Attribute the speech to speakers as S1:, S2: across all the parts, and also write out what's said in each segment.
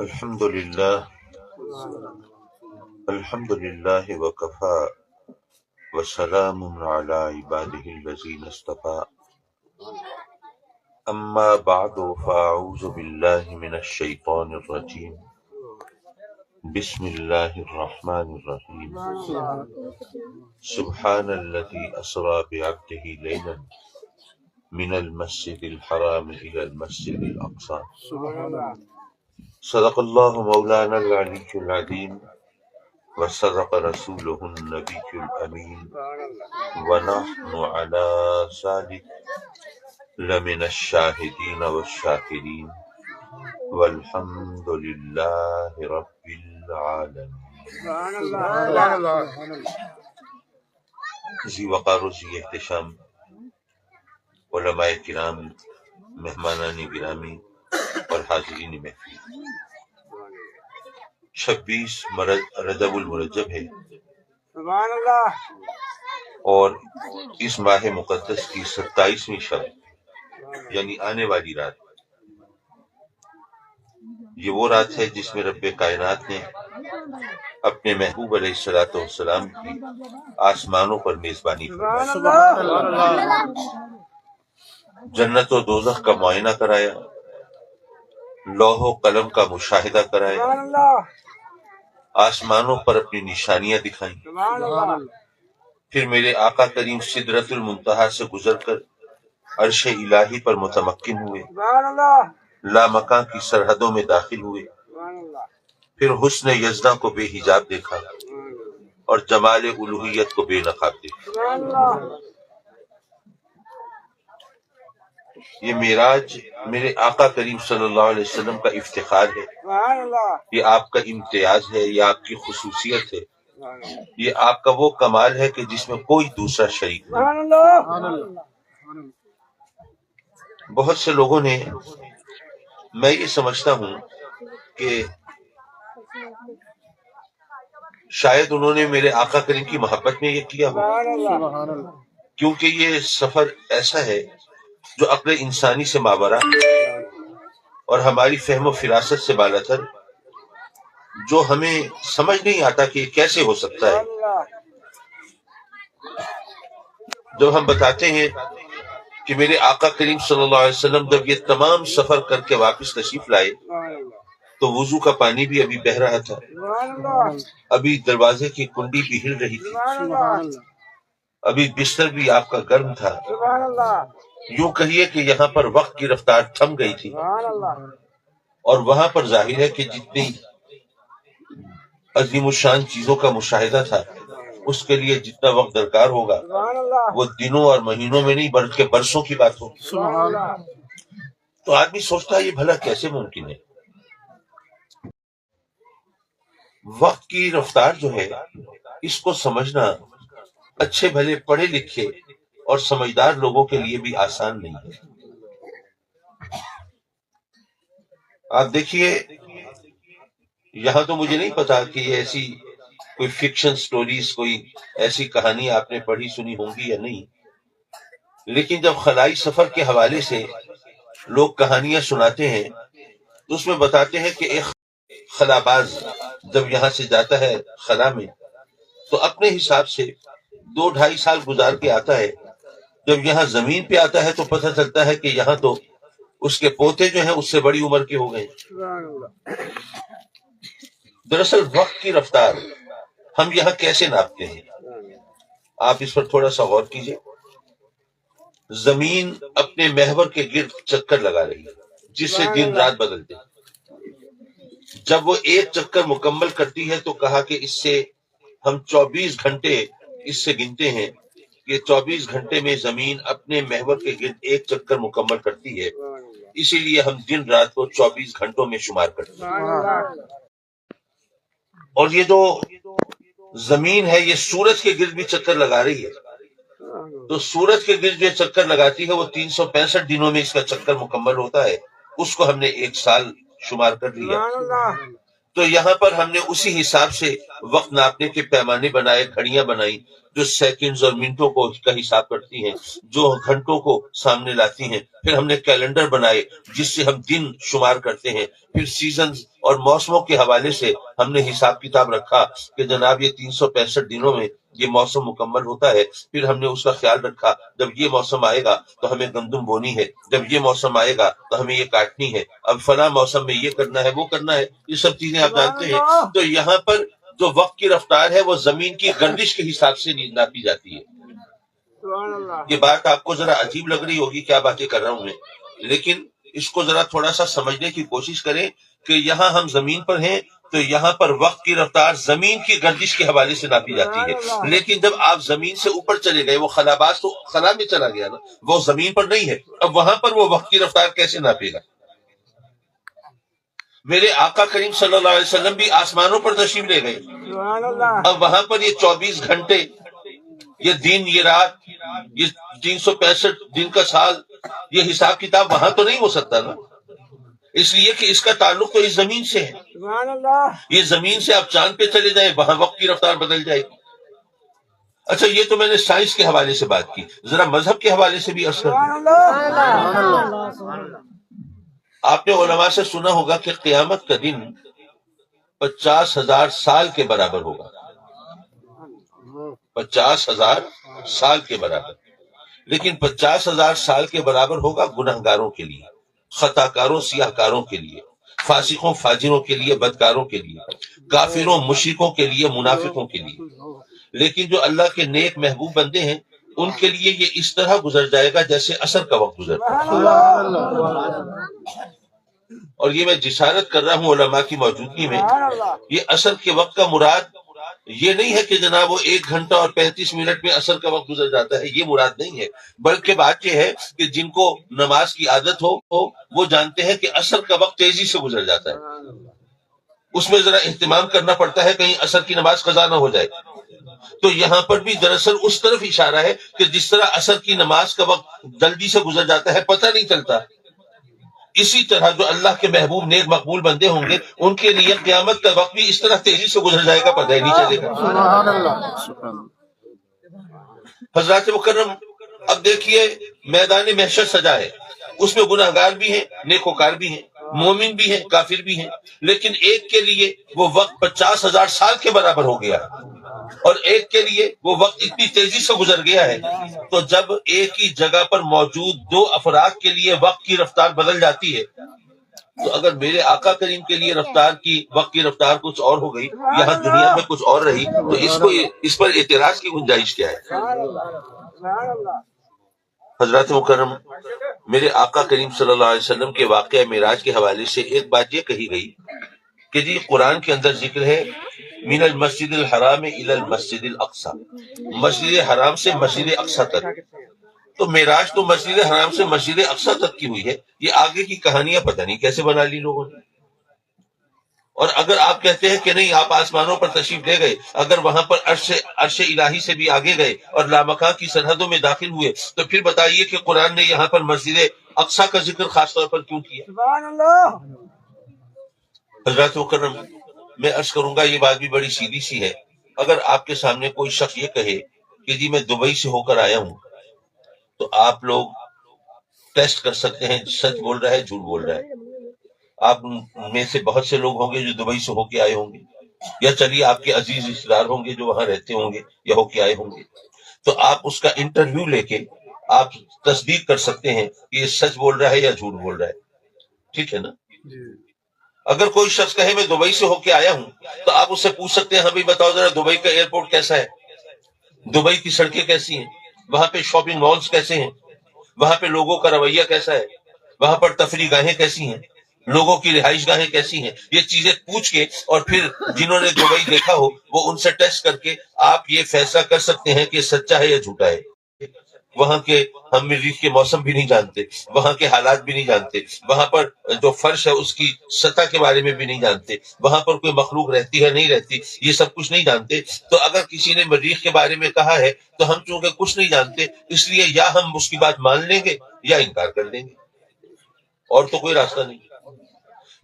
S1: الحمد لله الحمد لله وكفى وسلام على عباده الذين اصطفى أما بعد فأعوذ بالله من الشيطان الرجيم بسم الله الرحمن الرحيم سبحان الذي أسرى بعبده ليلا من المسجد الحرام إلى المسجد الأقصى صدق الله مولانا العلي العظيم وصدق رسوله النبي الأمين ونحن على ذلك لمن الشاهدين والشاكرين والحمد لله رب العالمين. ذی وقار و ذی احتشام علماء کرام، مہمانان گرامی اور حاضرین محفل، 26 رجب المرجب ہے
S2: سبحان اللہ،
S1: اور اس ماہ مقدس کی 27ویں شب یعنی آنے والی رات، یہ وہ رات ہے جس میں رب کائنات نے اپنے محبوب علیہ الصلوۃ والسلام کی آسمانوں پر میزبانی فرمائی، جنت و دوزخ کا معائنہ کرایا، لوح و قلم کا مشاہدہ کرایا، آسمانوں پر اپنی نشانیاں دکھائیں، پھر میرے آقا کریم سدرۃ المنتہا سے گزر کر عرش الہی پر متمکن ہوئے، لامکاں کی سرحدوں میں داخل ہوئے، پھر حسن یزداں کو بے حجاب دیکھا اور جمال الوہیت کو بے نقاب دیکھا۔ یہ معراج میرے آقا کریم صلی اللہ علیہ وسلم کا افتخار ہے، یہ آپ کا امتیاز ہے، یہ آپ کی خصوصیت ہے، یہ آپ کا وہ کمال ہے کہ جس میں کوئی دوسرا شریک نہیں۔ بہت سے لوگوں نے، میں یہ سمجھتا ہوں کہ شاید انہوں نے میرے آقا کریم کی محبت میں یہ کیا ہو، کیونکہ یہ سفر ایسا ہے جو عقل انسانی سے ماورا اور ہماری فہم و فراست سے بالاتر، جو ہمیں سمجھ نہیں آتا کہ یہ کیسے ہو سکتا ہے۔ جب ہم بتاتے ہیں کہ میرے آقا کریم صلی اللہ علیہ وسلم جب یہ تمام سفر کر کے واپس تشریف لائے تو وضو کا پانی بھی ابھی بہہ رہا تھا، ابھی دروازے کی کنڈی بھی ہل رہی تھی، ابھی بستر بھی آپ کا گرم تھا، یوں کہیے کہ یہاں پر وقت کی رفتار تھم گئی تھی، اور وہاں پر ظاہر ہے کہ جتنی عظیم الشان چیزوں کا مشاہدہ تھا اس کے لیے جتنا وقت درکار ہوگا وہ دنوں اور مہینوں میں نہیں بلکہ برسوں کی بات ہوگی۔ تو آدمی سوچتا ہے یہ بھلا کیسے ممکن ہے؟ وقت کی رفتار جو ہے اس کو سمجھنا اچھے بھلے پڑھے لکھے اور سمجھدار لوگوں کے لیے بھی آسان نہیں ہے۔ آپ دیکھیے، یہاں تو مجھے نہیں پتا کہ یہ ایسی کوئی فکشن سٹوریز، کوئی ایسی کہانی آپ نے پڑھی سنی ہوں گی یا نہیں، لیکن جب خلائی سفر کے حوالے سے لوگ کہانیاں سناتے ہیں تو اس میں بتاتے ہیں کہ ایک خلاباز جب یہاں سے جاتا ہے خلا میں تو اپنے حساب سے 2-2.5 سال گزار کے آتا ہے، جب یہاں زمین پہ آتا ہے تو پتہ چلتا ہے کہ یہاں تو اس کے پوتے جو ہیں اس سے بڑی عمر کے ہو گئے۔ دراصل وقت کی رفتار ہم یہاں کیسے ناپتے ہیں؟ آپ اس پر تھوڑا سا غور کیجئے۔ زمین اپنے محور کے گرد چکر لگا رہی ہے جس سے دن رات بدلتے ہیں۔ جب وہ ایک چکر مکمل کرتی ہے تو کہا کہ اس سے ہم 24 گھنٹے اس سے گنتے ہیں کہ 24 گھنٹے میں زمین اپنے محور کے گرد ایک چکر مکمل کرتی ہے، اسی لیے ہم دن رات کو 24 گھنٹوں میں شمار کرتے ہیں۔ اور یہ جو زمین ہے یہ سورج کے گرد بھی چکر لگا رہی ہے، تو سورج کے گرد جو چکر لگاتی ہے وہ 365 دنوں میں اس کا چکر مکمل ہوتا ہے، اس کو ہم نے ایک سال شمار کر لیا۔ تو یہاں پر ہم نے اسی حساب سے وقت ناپنے کے پیمانے بنائے، گھڑیاں بنائی جو سیکنڈز اور منٹوں کو کا حساب کرتی ہیں، جو گھنٹوں کو سامنے لاتی ہیں. پھر ہم نے کیلنڈر بنائے جس سے ہم دن شمار کرتے ہیں. پھر سیزنز اور موسموں کے حوالے سے ہم نے حساب کتاب رکھا کہ جناب یہ 365 دنوں میں یہ موسم مکمل ہوتا ہے. پھر ہم نے اس کا خیال رکھا جب یہ موسم آئے گا تو ہمیں گندم بونی ہے، جب یہ موسم آئے گا تو ہمیں یہ کاٹنی ہے، اب فلاں موسم میں یہ کرنا ہے وہ کرنا ہے. یہ سب چیزیں آپ جانتے ہیں. تو یہاں پر جو وقت کی رفتار ہے وہ زمین کی گردش کے حساب سے ناپی جاتی ہے.
S2: سبحان اللہ.
S1: یہ بات آپ کو ذرا عجیب لگ رہی ہوگی، کیا باتیں کر رہا ہوں میں، لیکن اس کو ذرا تھوڑا سا سمجھنے کی کوشش کریں کہ یہاں ہم زمین پر ہیں تو یہاں پر وقت کی رفتار زمین کی گردش کے حوالے سے ناپی جاتی ہے. لیکن جب آپ زمین سے اوپر چلے گئے، وہ خلاباز تو خلا میں چلا گیا نا، وہ زمین پر نہیں ہے. اب وہاں پر وہ وقت کی رفتار کیسے ناپے گا؟ میرے آقا کریم صلی اللہ علیہ وسلم بھی آسمانوں پر تشریف لے گئے.
S2: سبحان اللہ.
S1: اب وہاں پر یہ 24 گھنٹے، یہ دن، یہ رات، یہ 365 دن کا سال، یہ حساب کتاب وہاں تو نہیں ہو سکتا نا، اس لیے کہ اس کا تعلق تو اس زمین سے ہے.
S2: سبحان اللہ.
S1: یہ زمین سے آپ چاند پہ چلے جائیں، وہاں وقت کی رفتار بدل جائے گی. اچھا، یہ تو میں نے سائنس کے حوالے سے بات کی، ذرا مذہب کے حوالے سے بھی اثر. آپ نے علماء سے سنا ہوگا کہ قیامت کا دن 50,000 سال کے برابر ہوگا. 50,000 سال کے برابر. لیکن 50,000 سال کے برابر ہوگا گنہگاروں کے لیے، خطا کاروں، سیاہ کاروں کے لیے، فاسقوں فاجروں کے لیے، بدکاروں کے لیے، کافروں مشرکوں کے لیے، منافقوں کے لیے. لیکن جو اللہ کے نیک محبوب بندے ہیں ان کے لیے یہ اس طرح گزر جائے گا جیسے عصر کا وقت گزرتا ہے. اور یہ میں جسارت کر رہا ہوں علماء کی موجودگی میں، یہ عصر کے وقت کا مراد یہ نہیں ہے کہ جناب وہ 1 گھنٹہ اور 35 منٹ میں عصر کا وقت گزر جاتا ہے، یہ مراد نہیں ہے. بلکہ بات یہ ہے کہ جن کو نماز کی عادت ہو وہ جانتے ہیں کہ عصر کا وقت تیزی سے گزر جاتا ہے، اس میں ذرا اہتمام کرنا پڑتا ہے کہیں عصر کی نماز قضا نہ ہو جائے. تو یہاں پر بھی دراصل اس طرف اشارہ ہے کہ جس طرح عصر کی نماز کا وقت جلدی سے گزر جاتا ہے، پتہ نہیں چلتا، اسی طرح جو اللہ کے محبوب نیک مقبول بندے ہوں گے ان کے لیے قیامت کا وقت بھی اس طرح تیزی سے گزر جائے گا، پتہ ہی نہیں چلے گا. حضرات مکرم، اب دیکھیے میدان محشر سجا ہے، اس میں گناہگار بھی ہیں، نیکوکار بھی ہیں، مومن بھی ہیں، کافر بھی ہیں. لیکن ایک کے لیے وہ وقت 50,000 سال کے برابر ہو گیا اور ایک کے لیے وہ وقت اتنی تیزی سے گزر گیا ہے. تو جب ایک ہی جگہ پر موجود 2 افراد کے لیے وقت کی رفتار بدل جاتی ہے، تو اگر میرے آقا کریم کے لیے وقت کی رفتار کچھ اور ہو گئی، یہاں دنیا میں کچھ اور رہی، تو اس پر اعتراض کی گنجائش کیا ہے؟ حضرات مکرم، میرے آقا کریم صلی اللہ علیہ وسلم کے واقعہ معراج کے حوالے سے ایک بات یہ کہی گئی کہ جی قرآن کے اندر ذکر ہے من المسجد الحرام الى المسجد الاقصی، مسجد حرام سے مسجد اقصی تک. تو معراج تو مسجد حرام سے مسجد اقصی تک کی ہوئی ہے، یہ آگے کی کہانیاں پتہ نہیں کیسے بنا لی لوگوں نے. اور اگر آپ کہتے ہیں کہ نہیں آپ آسمانوں پر تشریف لے گئے، اگر وہاں پر عرش الہی سے بھی آگے گئے اور لامکاں کی سرحدوں میں داخل ہوئے، تو پھر بتائیے کہ قرآن نے یہاں پر مسجد اقصی کا ذکر خاص طور پر کیوں کیا؟
S2: سبحان اللہ.
S1: حضرات مکرم، میں عرض کروں گا یہ بات بھی بڑی سیدھی سی ہے. اگر آپ کے سامنے کوئی شخص یہ کہے کہ جی میں دبئی سے ہو کر آیا ہوں، تو آپ لوگ ٹیسٹ کر سکتے ہیں سچ بول رہا ہے جھوٹ بول رہا ہے. آپ میں سے بہت سے لوگ ہوں گے جو دبئی سے ہو کے آئے ہوں گے، یا چلیے آپ کے عزیز رشتے دار ہوں گے جو وہاں رہتے ہوں گے یا ہو کے آئے ہوں گے. تو آپ اس کا انٹرویو لے کے آپ تصدیق کر سکتے ہیں کہ یہ سچ بول رہا ہے یا جھوٹ بول رہا ہے. ٹھیک ہے نا؟ اگر کوئی شخص کہے میں دبئی سے ہو کے آیا ہوں، تو آپ اس سے پوچھ سکتے ہیں ہاں بھائی بتاؤ ذرا دبئی کا ایئرپورٹ کیسا ہے، دبئی کی سڑکیں کیسی ہیں، وہاں پہ شاپنگ مالز کیسے ہیں، وہاں پہ لوگوں کا رویہ کیسا ہے، وہاں پر تفریح گاہیں کیسی ہیں، لوگوں کی رہائش گاہیں کیسی ہیں. یہ چیزیں پوچھ کے اور پھر جنہوں نے دبئی دیکھا ہو وہ ان سے ٹیسٹ کر کے آپ یہ فیصلہ کر سکتے ہیں کہ سچا ہے یا جھوٹا ہے. وہاں کے ہم مریخ کے موسم بھی نہیں جانتے، وہاں کے حالات بھی نہیں جانتے، وہاں پر جو فرش ہے اس کی سطح کے بارے میں بھی نہیں جانتے، وہاں پر کوئی مخلوق رہتی ہے نہیں رہتی، یہ سب کچھ نہیں جانتے. تو اگر کسی نے مریخ کے بارے میں کہا ہے تو ہم چونکہ کچھ نہیں جانتے اس لیے یا ہم اس کی بات مان لیں گے یا انکار کر دیں گے، اور تو کوئی راستہ نہیں.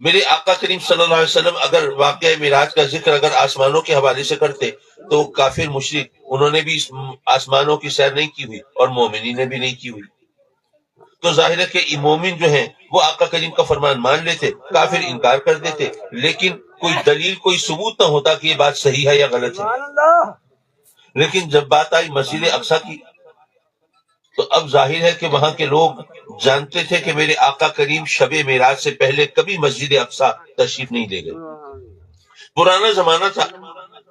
S1: میرے آقا کریم صلی اللہ علیہ وسلم اگر واقعہ معراج کا ذکر اگر آسمانوں کے حوالے سے کرتے تو کافر مشرک انہوں نے بھی آسمانوں کی سیر نہیں کی ہوئی اور مومنین نے بھی نہیں کی ہوئی. تو ظاہر ہے کہ مومن جو ہیں وہ آقا کریم کا فرمان مان لیتے, کافر انکار کر دیتے, لیکن کوئی دلیل کوئی ثبوت نہ ہوتا کہ یہ بات صحیح ہے یا غلط ہے.
S2: سبحان اللہ.
S1: لیکن جب بات آئی مسجد اقصیٰ کی تو اب ظاہر ہے کہ وہاں کے لوگ جانتے تھے کہ میرے آقا کریم شب معراج سے پہلے کبھی مسجد اقصیٰ تشریف نہیں لے گئے. پرانا زمانہ تھا,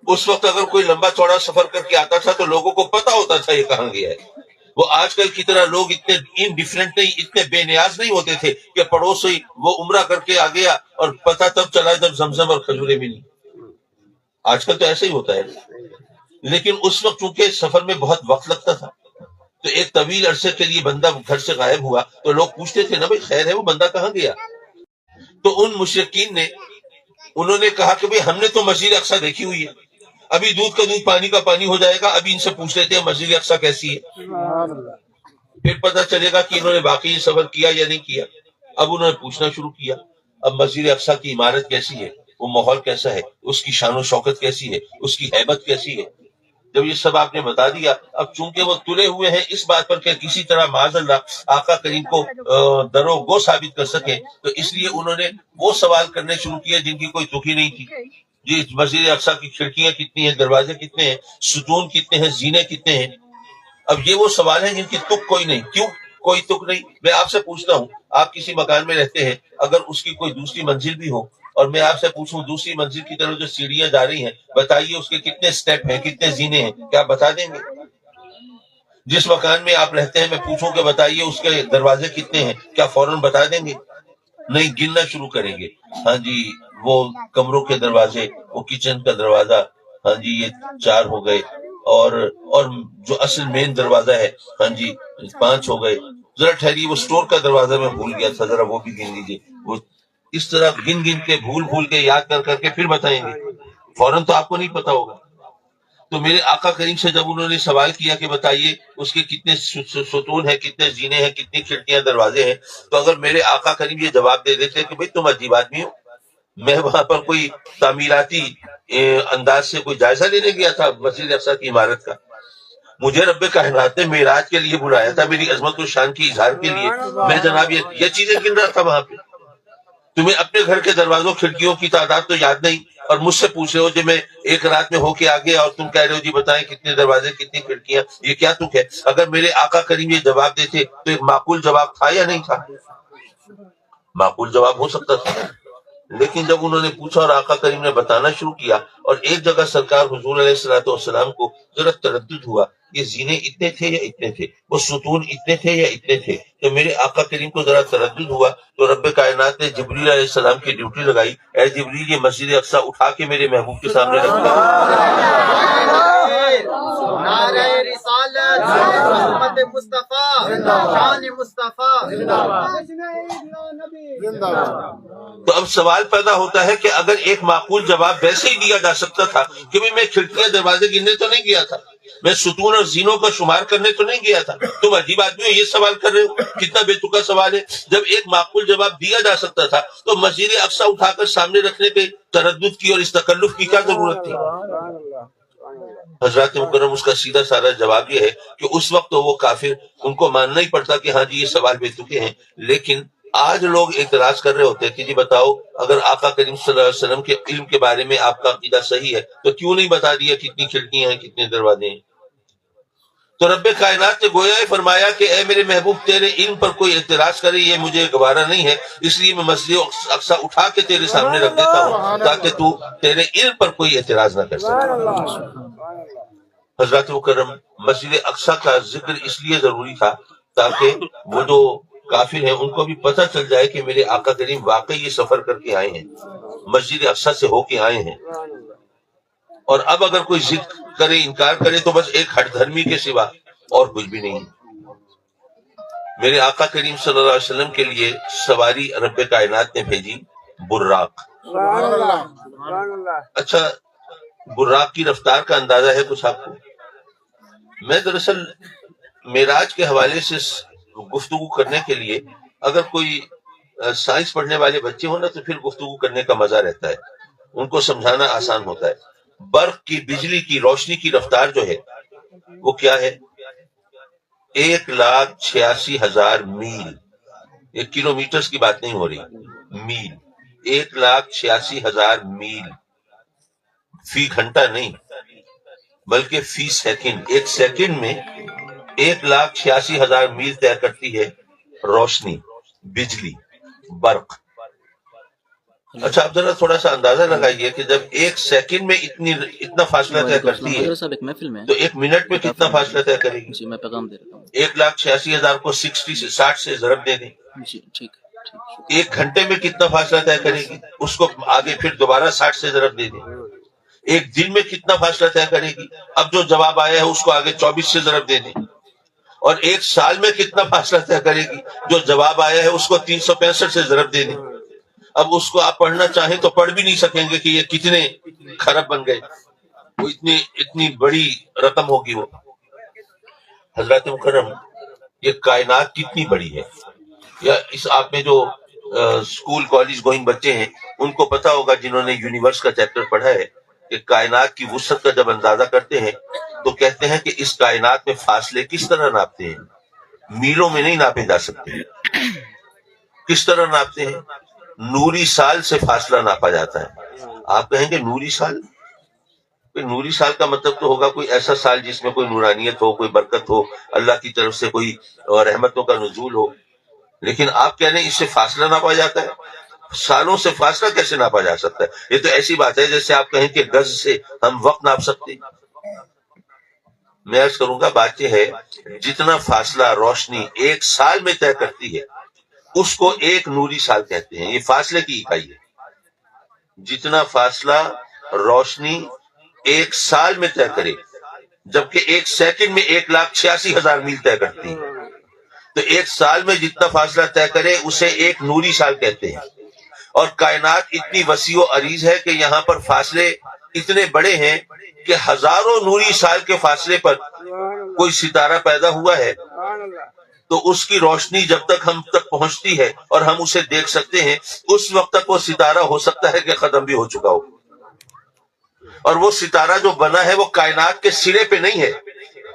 S1: اس وقت اگر کوئی لمبا چوڑا سفر کر کے آتا تھا تو لوگوں کو پتا ہوتا تھا یہ کہاں گیا ہے. وہ آج کل کی طرح لوگ اتنے انڈیفرنٹ نہیں, اتنے بے نیاز نہیں ہوتے تھے کہ پڑوسی وہ عمرہ کر کے آ گیا اور پتا تب چلا جب زمزم اور کھجورے ملی. آج کل تو ایسا ہی ہوتا ہے. لیکن اس وقت چونکہ سفر میں بہت وقت لگتا تھا تو ایک طویل عرصے کے لیے بندہ گھر سے غائب ہوا تو لوگ پوچھتے تھے نا بھائی خیر ہے وہ بندہ کہاں گیا. تو ان مشرکین نے انہوں نے کہا کہ بھائی ہم نے تو مسجد اقصیٰ دیکھی ہوئی ہے, ابھی دودھ کا دودھ پانی کا پانی ہو جائے گا, ابھی ان سے پوچھ لیتے ہیں مسجد اقصیٰ کیسی ہے,
S2: سبحان اللہ.
S1: پھر پتہ چلے گا کہ انہوں نے واقعی سفر کیا یا نہیں کیا. اب انہوں نے پوچھنا شروع کیا اب مسجد اقصیٰ کی عمارت کیسی ہے, وہ ماحول کیسا ہے, اس کی شان و شوکت کیسی ہے, اس کی ہیبت کیسی ہے. جب یہ سب آپ نے بتا دیا, اب چونکہ وہ تلے ہوئے ہیں اس بات پر کہ کسی طرح معاذ اللہ آقا کریم کو درو گو ثابت کر سکے, تو اس لیے انہوں نے وہ سوال کرنے شروع کیے جن کی کوئی تک ہی نہیں تھی. جی مسجد اقصیٰ کی کھڑکیاں کتنی ہیں, دروازے کتنے ہیں, ستون کتنے ہیں, زینے کتنے ہیں. اب یہ وہ سوال ہیں جن کی تک کوئی نہیں. کیوں کوئی تک نہیں؟ میں آپ سے پوچھتا ہوں, آپ کسی مکان میں رہتے ہیں, اگر اس کی کوئی دوسری منزل بھی ہو اور میں آپ سے پوچھوں دوسری منزل کی طرف جو سیڑھیاں جا رہی ہیں بتائیے اس کے کتنے سٹیپ ہیں, کتنے زینے ہیں, کیا آپ بتا دیں گے؟ جس مکان میں آپ رہتے ہیں میں پوچھوں کہ بتائیے اس کے دروازے کتنے ہیں, کیا فوراً بتا دیں گے؟ نہیں, گننا شروع کریں گے. ہاں جی وہ کمروں کے دروازے, وہ کچن کا دروازہ, ہاں جی یہ 4 ہو گئے, اور جو اصل مین دروازہ ہے ہاں جی 5 ہو گئے. ذرا ٹھہریے وہ سٹور کا دروازہ میں بھول گیا تھا, ذرا وہ بھی گن لیجیے. وہ اس طرح گن گن کے بھول کے یاد کر کے پھر بتائیں گے, فوراً تو آپ کو نہیں پتا ہوگا. تو میرے آقا کریم سے جب انہوں نے سوال کیا کہ بتائیے اس کے کتنے ستون ہیں, کتنے زینے ہیں, کتنی کھڑکیاں دروازے ہیں, تو اگر میرے آقا کریم یہ جواب دے دیتے کہ بھئی تم عجیب آدمی ہو, میں وہاں پر کوئی تعمیراتی انداز سے کوئی جائزہ لینے گیا تھا مسجد اقصیٰ کی عمارت کا, مجھے رب کائنات نے معراج کے لیے بلایا تھا, میری عظمت و شان کی اظہار کے لیے, میں جناب یہ چیزیں گن رہا تھا وہاں پہ. تمہیں اپنے گھر کے دروازوں کھڑکیوں کی تعداد تو یاد نہیں اور مجھ سے پوچھ رہے ہو جی میں ایک رات میں ہو کے آ گیا اور تم کہہ رہے ہو جی بتائیں کتنے دروازے کتنی کھڑکیاں, یہ کیا تک ہے؟ اگر میرے آقا کریم یہ جواب دیتے تو ایک معقول جواب تھا یا نہیں تھا؟ معقول جواب ہو سکتا تھا. لیکن جب انہوں نے پوچھا اور آقا کریم نے بتانا شروع کیا, اور ایک جگہ سرکار حضور علیہ الصلوۃ والسلام کو ذرا تردد ہوا یہ زینے اتنے تھے یا اتنے تھے, وہ ستون اتنے تھے یا اتنے تھے, تو میرے آقا کریم کو ذرا تردد ہوا تو رب کائنات نے جبریل علیہ السلام کی ڈیوٹی لگائی, اے جبریل یہ مسجد اقصیٰ اٹھا کے میرے محبوب کے سامنے رکھ دیا.
S3: نعرہ رسالت محمد مصطفیٰ شان مصطفیٰ.
S1: تو اب سوال پیدا ہوتا ہے کہ اگر ایک معقول جواب ویسے ہی دیا جا سکتا تھا کہ میں کھڑکیاں دروازے گننے تو نہیں گیا تھا, میں ستون اور زینوں کا شمار کرنے تو نہیں گیا تھا, تم عجیب آدمی ہو یہ سوال کر رہے ہو, کتنا بے تکا سوال ہے. جب ایک معقول جواب دیا جا سکتا تھا تو مسجد اقصیٰ اٹھا کر سامنے رکھنے کے تردد کی اور اس تکلف کی کیا ضرورت تھی؟ حضرات مکرم اس کا سیدھا سارا جواب یہ ہے کہ اس وقت تو وہ کافر ان کو ماننا ہی پڑتا کہ ہاں جی یہ سوال بے تکے ہیں. لیکن آج لوگ اعتراض کر رہے ہوتے کہ جی بتاؤ اگر آقا کریم صلی اللہ علیہ وسلم کے علم کے بارے میں آپ کا عقیدہ صحیح ہے تو کیوں نہیں بتا دیا کتنی کھڑکیاں ہیں کتنے دروازے ہیں؟ تو رب کائنات نے گویا ہی فرمایا کہ اے میرے محبوب تیرے علم پر کوئی اعتراض کرے یہ مجھے گوارا نہیں ہے, اس لیے میں مسجد اقصیٰ اٹھا کے تیرے سامنے رکھ دیتا ہوں تاکہ تو تیرے علم پر کوئی اعتراض نہ کر سکے. حضرات مکرم مسجد اقصیٰ کا ذکر اس لیے ضروری تھا تاکہ وہ جو کافر ہیں ان کو بھی پتہ چل جائے کہ میرے آقا کریم واقعی یہ سفر کر کے آئے ہیں, مسجد اقصیٰ سے ہو کے آئے ہیں. اور اب اگر کوئی ضد کرے انکار کرے تو بس ایک ہٹ دھرمی کے سوا اور کچھ بھی نہیں. میرے آقا کریم صلی اللہ علیہ وسلم کے لیے سواری رب کائنات نے بھیجی براق. اچھا براق کی رفتار کا اندازہ ہے کچھ آپ کو؟ میں دراصل معراج کے حوالے سے گفتگو کرنے کے لیے اگر کوئی سائنس پڑھنے والے بچے ہوں نا تو پھر گفتگو کرنے کا مزہ رہتا ہے، ان کو سمجھانا آسان ہوتا ہے۔ برق کی، بجلی کی روشنی کی رفتار جو ہے وہ کیا ہے؟ 1,86,000 میل۔ یہ کلو میٹرز کی بات نہیں ہو رہی، میل۔ 1,86,000 میل فی گھنٹہ نہیں بلکہ فی سیکنڈ۔ ایک سیکنڈ میں 1,86,000 میل طے کرتی ہے روشنی، بجلی، برق۔ اچھا آپ ذرا تھوڑا سا اندازہ لگائیے کہ جب ایک سیکنڈ میں اتنا فاصلہ طے کرتی ہے تو ایک منٹ میں کتنا فاصلہ طے کرے گی؟ 1,86,000 کو 60 سے ضرب دے دیں، ایک گھنٹے میں کتنا فاصلہ طے کرے گی؟ اس کو آگے پھر دوبارہ 60 سے ضرب دے دیں، ایک دن میں کتنا فاصلہ طے کرے گی؟ اب جو جواب آیا ہے اس کو آگے 24 سے ضرب دے دیں، اور ایک سال میں کتنا فاصلہ طے کرے گی؟ جو جواب آیا ہے اس کو 365 سے ضرب دے دیں۔ اب اس کو آپ پڑھنا چاہیں تو پڑھ بھی نہیں سکیں گے کہ یہ کتنے خرب بن گئے، وہ اتنی بڑی رقم ہوگی وہ۔ حضرات مکرم، یہ کائنات کتنی بڑی ہے، یا اس آپ میں جو اسکول کالج گوئنگ بچے ہیں ان کو پتا ہوگا، جنہوں نے یونیورس کا چیپٹر پڑھا ہے، کہ کائنات کی وسعت کا جب اندازہ کرتے ہیں تو کہتے ہیں کہ اس کائنات میں فاصلے کس طرح ناپتے ہیں؟ میلوں میں نہیں ناپے جا سکتے۔ کس طرح ناپتے ہیں؟ نوری سال سے فاصلہ ناپا جاتا ہے۔ آپ کہیں گے نوری سال؟ نوری سال کا مطلب تو ہوگا کوئی ایسا سال جس میں کوئی نورانیت ہو، کوئی برکت ہو، اللہ کی طرف سے کوئی رحمتوں کا نزول ہو، لیکن آپ کہہ رہے ہیں اس سے فاصلہ ناپا جاتا ہے؟ سالوں سے فاصلہ کیسے ناپا جا سکتا ہے؟ یہ تو ایسی بات ہے جیسے آپ کہیں کہ گز سے ہم وقت ناپ سکتے ہیں۔ میں عرض کروں گا بات یہ ہے، جتنا فاصلہ روشنی ایک سال میں طے کرتی ہے اس کو ایک نوری سال کہتے ہیں۔ یہ فاصلے کی اکائی ہے۔ جتنا فاصلہ روشنی ایک سال میں طے کرے، جبکہ ایک سیکنڈ میں 1,86,000 میل طے کرتی ہے، تو ایک سال میں جتنا فاصلہ طے کرے اسے ایک نوری سال کہتے ہیں۔ اور کائنات اتنی وسیع و عریض ہے کہ یہاں پر فاصلے اتنے بڑے ہیں کہ ہزاروں نوری سال کے فاصلے پر کوئی ستارہ پیدا ہوا ہے تو اس کی روشنی جب تک ہم تک پہنچتی ہے اور ہم اسے دیکھ سکتے ہیں، اس وقت تک وہ ستارہ ہو سکتا ہے کہ ختم بھی ہو چکا ہو، اور وہ ستارہ جو بنا ہے وہ کائنات کے سرے پہ نہیں ہے،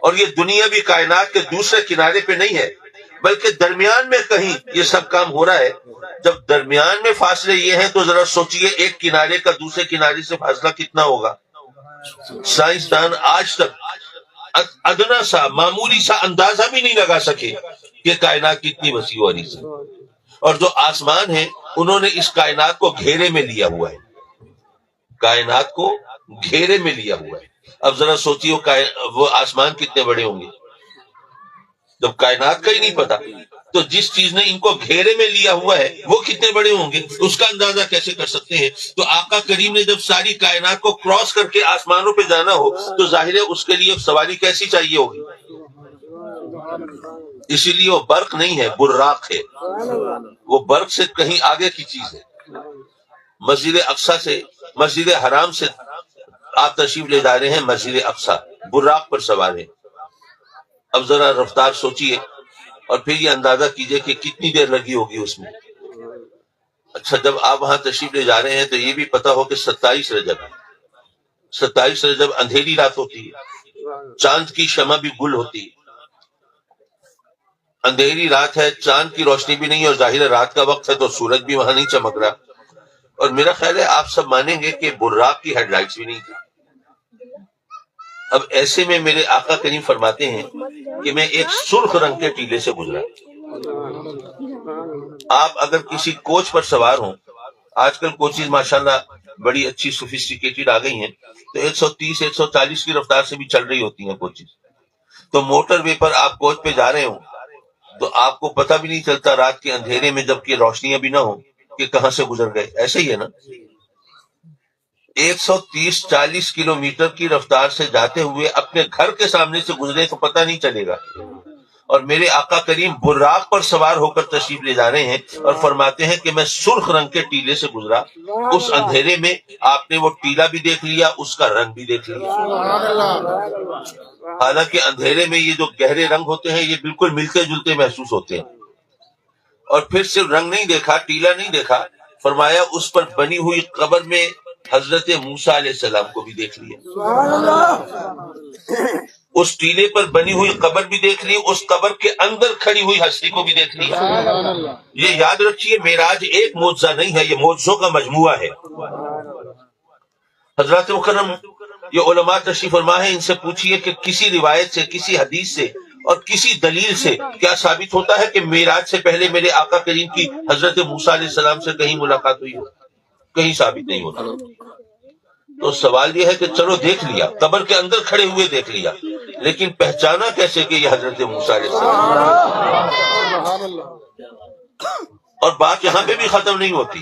S1: اور یہ دنیا بھی کائنات کے دوسرے کنارے پہ نہیں ہے، بلکہ درمیان میں کہیں یہ سب کام ہو رہا ہے۔ جب درمیان میں فاصلے یہ ہیں تو ذرا سوچئے ایک کنارے کا دوسرے کنارے سے فاصلہ کتنا ہوگا۔ سائنسدان آج تک ادنا سا معمولی سا اندازہ بھی نہیں لگا سکے کہ کائنات کتنی وسیع و عریض ہے۔ اور جو آسمان ہے انہوں نے اس کائنات کو گھیرے میں لیا ہوا ہے، کائنات کو گھیرے میں لیا ہوا ہے۔ اب ذرا سوچیے وہ آسمان کتنے بڑے ہوں گے، جب کائنات کا ہی نہیں پتا تو جس چیز نے ان کو گھیرے میں لیا ہوا ہے وہ کتنے بڑے ہوں گے، اس کا اندازہ کیسے کر سکتے ہیں؟ تو آقا کریم نے جب ساری کائنات کو کراس کر کے آسمانوں پہ جانا ہو تو ظاہر ہے اس کے لیے سواری کیسی چاہیے ہوگی؟ اسی لیے وہ برق نہیں ہے، براق ہے۔ وہ برق سے کہیں آگے کی چیز ہے۔ مسجد اقصی سے، مسجد حرام سے آپ تشریف لے جا رہے ہیں مسجد اقصی، براق پر سوار ہیں۔ اب ذرا رفتار سوچئے اور پھر یہ اندازہ کیجئے کہ کتنی دیر لگی ہوگی اس میں۔ اچھا جب آپ وہاں تشریف لے جا رہے ہیں تو یہ بھی پتا ہو کہ 27 رجب ہے، 27 رجب اندھیری رات ہوتی ہے، چاند کی شمع بھی گل ہوتی ہے۔ اندھیری رات ہے، چاند کی روشنی بھی نہیں، اور ظاہر رات کا وقت ہے تو سورج بھی وہاں نہیں چمک رہا، اور میرا خیال ہے آپ سب مانیں گے کہ براق کی ہیڈ لائٹس بھی نہیں تھی۔ اب ایسے میں میرے آقا کریم فرماتے ہیں کہ میں ایک سرخ رنگ کے ٹیلے سے گزرا۔ آپ اگر کسی کوچ پر سوار ہوں، آج کل کوچز ماشاءاللہ بڑی اچھی سوفسٹیکیٹڈ آ گئی ہیں، تو 130-140 کی رفتار سے بھی چل رہی ہوتی ہیں کوچز، تو موٹر وے پر آپ کوچ پہ جا رہے ہوں تو آپ کو پتہ بھی نہیں چلتا رات کے اندھیرے میں، جب کہ روشنیاں بھی نہ ہوں، کہ کہاں سے گزر گئے۔ ایسے ہی ہے نا، 130-140 کلومیٹر کی رفتار سے جاتے ہوئے اپنے گھر کے سامنے سے گزرے تو پتہ نہیں چلے گا، اور میرے آقا کریم براق پر سوار ہو کر تشریف لے جا رہے ہیں اور فرماتے ہیں کہ میں سرخ رنگ کے ٹیلے سے گزرا۔ اس اندھیرے میں آپ نے وہ ٹیلا بھی دیکھ لیا، اس کا رنگ بھی دیکھ لیا۔ حالانکہ اندھیرے میں یہ جو گہرے رنگ ہوتے ہیں یہ بالکل ملتے جلتے محسوس ہوتے ہیں، اور پھر صرف رنگ نہیں دیکھا، ٹیلا نہیں دیکھا، فرمایا اس پر بنی ہوئی قبر میں حضرت موسیٰ علیہ السلام کو بھی دیکھ لیا.
S2: سبحان اللہ.
S1: اس ٹیلے پر بنی ہوئی قبر بھی دیکھ لی، اس قبر کے اندر کھڑی ہوئی ہستی کو بھی دیکھ لیا. یہ یاد رکھیے، معراج ایک معجزہ نہیں ہے، یہ معجزوں کا مجموعہ ہے. حضرات مکرم، یہ علماء تشریف فرما ہے، ان سے پوچھئے کہ کسی روایت سے، کسی حدیث سے اور کسی دلیل سے کیا ثابت ہوتا ہے کہ معراج سے پہلے میرے آقا کریم کی حضرت موسیٰ علیہ السلام سے کہیں ملاقات ہوئی ہو؟ کہیں ثابت نہیں ہوتا. تو سوال یہ ہے کہ چلو دیکھ لیا، قبر کے اندر کھڑے ہوئے دیکھ لیا، لیکن پہچانا کیسے کہ یہ حضرت موسیٰ علیہ السلام؟ اور بات یہاں پہ بھی ختم نہیں ہوتی.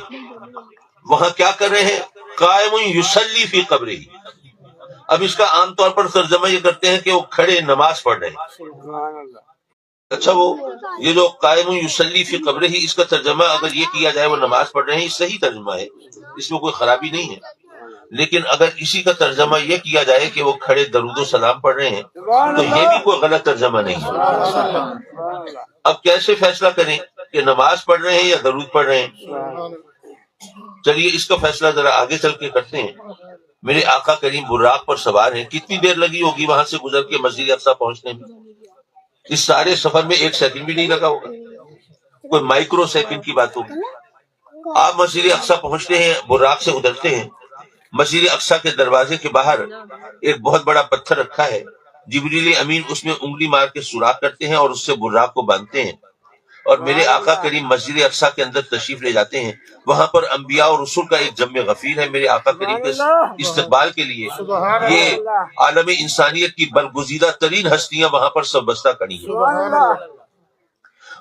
S1: وہاں کیا کر رہے ہیں؟ قائم یصلی فی قبرہ. اب اس کا عام طور پر ترجمہ یہ کرتے ہیں کہ وہ کھڑے نماز پڑھ رہے ہیں.
S2: سبحان اللہ.
S1: اچھا، وہ یہ جو قائم یصلی فی قبرہ، اس کا ترجمہ اگر یہ کیا جائے وہ نماز پڑھ رہے ہیں، یہ صحیح ترجمہ ہے، اس میں کوئی خرابی نہیں ہے. لیکن اگر اسی کا ترجمہ یہ کیا جائے کہ وہ کھڑے درود و سلام پڑھ رہے ہیں، تو یہ بھی کوئی غلط ترجمہ نہیں ہے. اب کیسے فیصلہ کریں کہ نماز پڑھ رہے ہیں یا درود پڑھ رہے ہیں؟ چلیے اس کا فیصلہ ذرا آگے چل کے کرتے ہیں. میرے آقا کریم براق پر سوار ہیں، کتنی دیر لگی ہوگی وہاں سے گزر کے مسجد اقصی پہنچنے میں؟ اس سارے سفر میں 1 سیکنڈ بھی نہیں لگا ہوگا، کوئی مائکرو سیکنڈ کی بات ہوگی. آپ مسجد اقصی پہنچتے ہیں، براق سے اترتے ہیں. مسجد اقصی کے دروازے کے باہر ایک بہت بڑا پتھر رکھا ہے. جبریل امین اس میں انگلی مار کے سوراخ کرتے ہیں اور اس سے براق کو باندھتے ہیں، اور میرے آقا کریم مسجد اقصی کے اندر تشریف لے جاتے ہیں. وہاں پر انبیاء اور رسول کا ایک جمع غفیر ہے. میرے آقا کریم کے استقبال کے لیے یہ عالم انسانیت کی برگزیدہ ترین ہستیاں وہاں پر سب بستہ کھڑی ہیں،
S2: سبحان اللہ.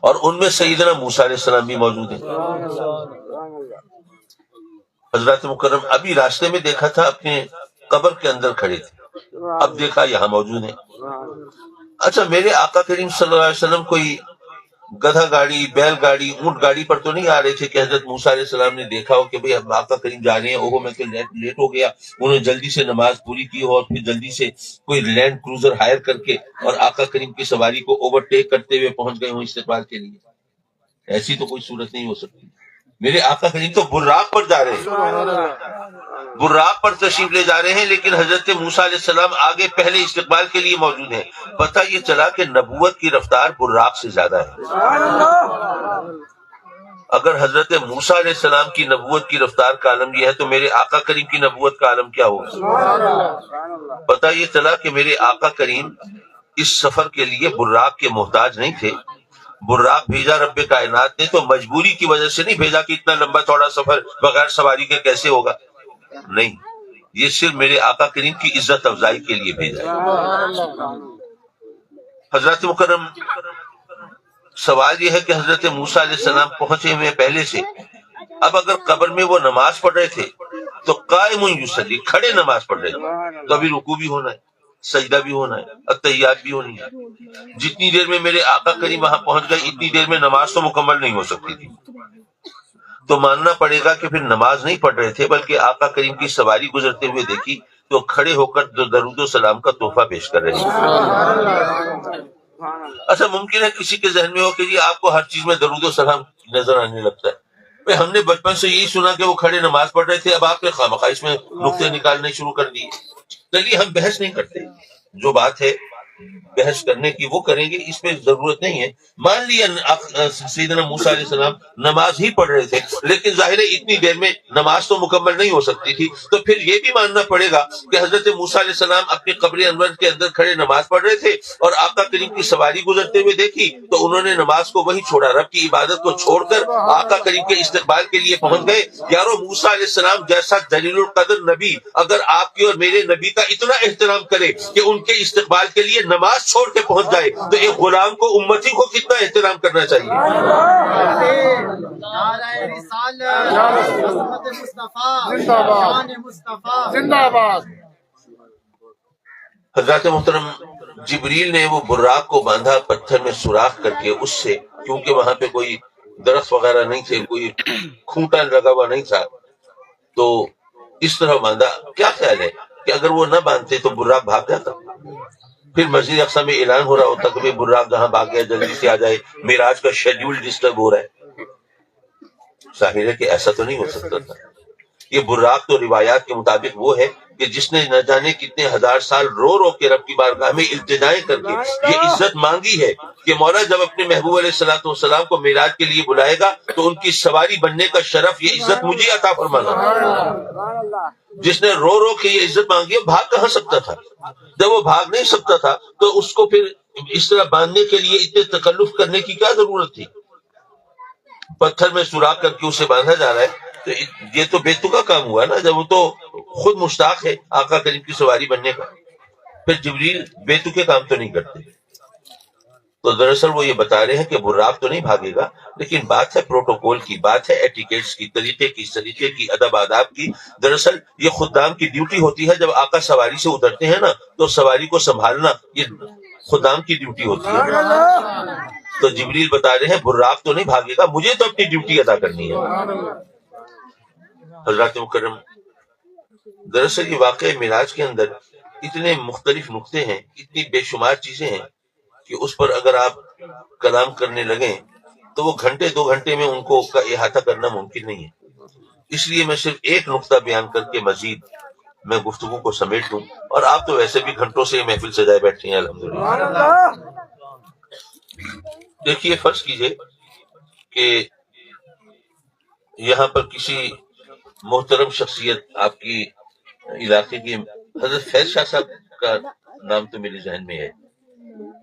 S1: اور ان میں سیدنا موسیٰ علیہ السلام بھی موجود ہیں.
S2: سبحان اللہ.
S1: حضرات مکرم، ابھی راستے میں دیکھا تھا اپنے قبر کے اندر کھڑے تھے، اب دیکھا یہاں موجود ہیں. اچھا، میرے آقا کریم صلی اللہ علیہ وسلم کوئی گدھا گاڑی، بیل گاڑی، اونٹ گاڑی پر تو نہیں آ رہے تھے کہ حضرت موسیٰ علیہ السلام نے دیکھا ہو کہ بھئی اب آقا کریم جا رہے ہیں، اوہو میں تو لیٹ ہو گیا، انہوں نے جلدی سے نماز پوری کی ہو اور پھر جلدی سے کوئی لینڈ کروزر ہائر کر کے اور آقا کریم کی سواری کو اوورٹیک کرتے ہوئے پہنچ گئے ہوں استقبال کے لیے. ایسی تو کوئی صورت نہیں ہو سکتی. میرے آقا کریم تو براق پر جا رہے ہیں، براق پر تشریف لے جا رہے ہیں، لیکن حضرت موسیٰ علیہ السلام آگے پہلے استقبال کے لیے موجود ہیں. پتہ یہ چلا کہ نبوت کی رفتار براق سے زیادہ ہے. اگر حضرت موسیٰ علیہ السلام کی نبوت کی رفتار کا عالم یہ ہے تو میرے آقا کریم کی نبوت کا عالم کیا ہوگا؟ پتہ یہ چلا کہ میرے آقا کریم اس سفر کے لیے براق کے محتاج نہیں تھے. براق بھیجا رب کائنات نے، تو مجبوری کی وجہ سے نہیں بھیجا کہ اتنا لمبا چوڑا سفر بغیر سواری کے کیسے ہوگا. نہیں، یہ صرف میرے آقا کریم کی عزت افزائی کے لیے بھیجا ہے. حضرت مکرم، سوال یہ ہے کہ حضرت موسیٰ علیہ السلام پہنچے ہوئے پہلے سے. اب اگر قبر میں وہ نماز پڑھ رہے تھے تو قائم یصلی، کھڑے نماز پڑھ رہے تھے، تو ابھی رکوع بھی ہونا ہے، سجدہ بھی ہونا ہے، التحیات بھی ہونی ہے. جتنی دیر میں میرے آقا کریم وہاں پہنچ گئے اتنی دیر میں نماز تو مکمل نہیں ہو سکتی تھی. تو ماننا پڑے گا کہ پھر نماز نہیں پڑھ رہے تھے بلکہ آقا کریم کی سواری گزرتے ہوئے دیکھی تو کھڑے ہو کر درود و سلام کا تحفہ پیش کر رہے ہیں. اچھا، ممکن ہے کسی کے ذہن میں ہو کہ جی آپ کو ہر چیز میں درود و سلام نظر آنے لگتا ہے. ہم نے بچپن سے یہی سنا کہ وہ کھڑے نماز پڑھ رہے تھے، اب آپ نے خواہ اس میں نقطے نکالنے شروع کر دیے. چلیے ہم بحث نہیں کرتے، جو بات ہے بحث کرنے کی وہ کریں گے، اس میں ضرورت نہیں ہے. مان لیا سیدنا موسیٰ علیہ السلام نماز ہی پڑھ رہے تھے، لیکن ظاہر ہے اتنی دیر میں نماز تو مکمل نہیں ہو سکتی تھی. تو پھر یہ بھی ماننا پڑے گا کہ حضرت موسیٰ علیہ السلام اپنی قبر انور کے اندر کھڑے نماز پڑھ رہے تھے اور آقا کریم کی سواری گزرتے ہوئے دیکھی تو انہوں نے نماز کو وہی چھوڑا، رب کی عبادت کو چھوڑ کر آقا کریم کے استقبال کے لیے پہنچ گئے. یارو، موسیٰ علیہ السلام جیسا جلیل القدر نبی اگر آپ کی اور میرے نبی کا اتنا احترام کرے کہ ان کے استقبال کے لیے نماز چھوڑ کے پہنچ جائے تو ایک غلام کو، امتی کو کتنا احترام کرنا چاہیے.
S3: نعرہ رسالت، عظمت مصطفیٰ، شان مصطفیٰ زندہ باد.
S1: حضرات محترم، جبریل نے وہ براق کو باندھا پتھر میں سوراخ کر کے، اس سے کیونکہ وہاں پہ کوئی درخت وغیرہ نہیں تھے، کوئی کھوٹا لگا ہوا نہیں تھا، تو اس طرح باندھا. کیا خیال ہے کہ اگر وہ نہ باندھتے تو براق بھاگ جاتا؟ پھر مسجد اقصی میں اعلان ہو رہا ہوتا کہ براق جہاں بھاگ گیا جلدی سے آ جائے، معراج کا شیڈیول ڈسٹرب ہو رہا ہے. ظاہر ہے کہ ایسا تو نہیں ہو سکتا تھا. یہ براق تو روایات کے مطابق وہ ہے کہ جس نے نہ جانے کتنے ہزار سال رو رو کے رب کی بارگاہ میں التجائیں کر کے یہ عزت مانگی ہے کہ مولا جب اپنے محبوب علیہ الصلوۃ والسلام کو معراج کے لیے بلائے گا تو ان کی سواری بننے کا شرف، یہ عزت مجھے عطا فرمانا. جس نے رو رو کے یہ عزت مانگی ہے، بھاگ کہاں سکتا تھا؟ جب وہ بھاگ نہیں سکتا تھا تو اس کو پھر اس طرح باندھنے کے لیے اتنے تکلف کرنے کی کیا ضرورت تھی؟ پتھر میں سوراخ کر کے اسے باندھا جا رہا ہے، تو یہ تو بے تکا کام ہوا نا، جب وہ تو خود مشتاق ہے آقا کریم کی سواری بننے کا. پھر جبریل بے تکے کام تو نہیں کرتے. تو دراصل وہ یہ بتا رہے ہیں کہ براق تو نہیں بھاگے گا، لیکن بات ہے پروٹوکول کی، بات ہے ایٹیکیٹس کی، طریقے کی، سلیقے کی، ادب آداب کی. دراصل یہ خدام کی ڈیوٹی ہوتی ہے. جب آقا سواری سے اترتے ہیں نا تو سواری کو سنبھالنا یہ خدام کی ڈیوٹی ہوتی ہے. تو جبریل بتا رہے ہیں براق تو نہیں بھاگے گا، مجھے تو اپنی ڈیوٹی ادا کرنی ہے. حضرات مکرم، دراصل یہ واقعہ معراج کے اندر اتنے مختلف نقطے ہیں، اتنی بے شمار چیزیں ہیں کہ اس پر اگر آپ کلام کرنے لگیں تو وہ گھنٹے 2 گھنٹے میں ان کو کا احاطہ کرنا ممکن نہیں ہے. اس لیے میں صرف ایک نقطہ بیان کر کے مزید میں گفتگو کو سمیٹ دوں. اور آپ تو ویسے بھی گھنٹوں سے محفل سجائے بیٹھے ہیں الحمدللہ. دیکھیے، فرض کیجئے کہ یہاں پر کسی محترم شخصیت آپ کی علاقے کی، حضرت فیض شاہ صاحب کا نام تو میرے ذہن میں ہے،